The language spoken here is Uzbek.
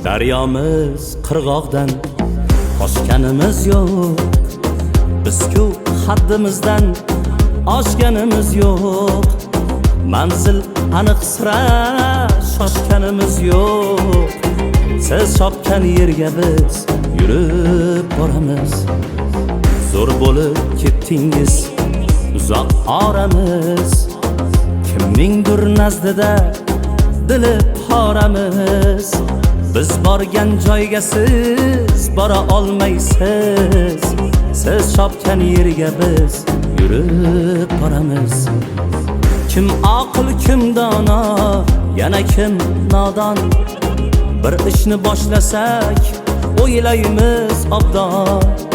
Daryomiz qirg'oqdan oshganimiz yo'q. Biz-ku haddimizdan oshganimiz yo'q. Manzil aniq sira shoshganimiz yo'q. Siz chopgan yerga biz yurib boramiz. Zo'r bo'lib ketdingiz uzoq oramiz. Kimningdir nazdida dili poramiz. Biz borgan joyga siz bora olmaysiz. Siz chopgan yerga biz yurib boramiz. Kim aql, kim dono, yana kim nodon. Bir ishni boshlasak o'ylaymiz obdon.